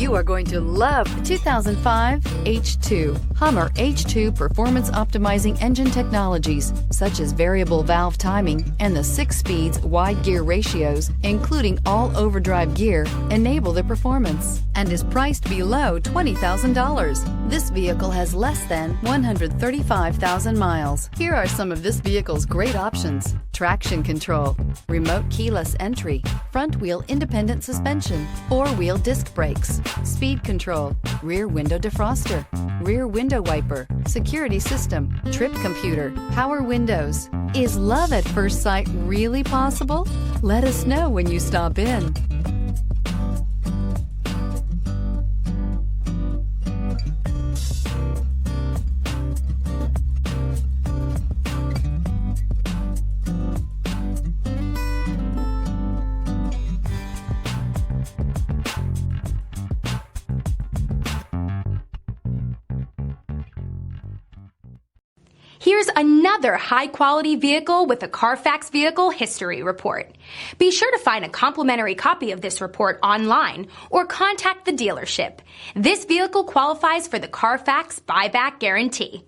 You are going to love the 2005 H2. Hummer H2 performance optimizing engine technologies such as variable valve timing and the 6 speeds wide gear ratios, including all overdrive gear, enable the performance and is priced below $20,000. This vehicle has less than 135,000 miles. Here are some of this vehicle's great options: traction control, remote keyless entry, front wheel independent suspension, 4-wheel disc brakes, speed control, rear window defroster, rear window wiper, security system, trip computer, power windows. Is love at first sight really possible? Let us know when you stop in. Here's another high-quality vehicle with a Carfax Vehicle History Report. Be sure to find a complimentary copy of this report online or contact the dealership. This vehicle qualifies for the Carfax Buyback Guarantee.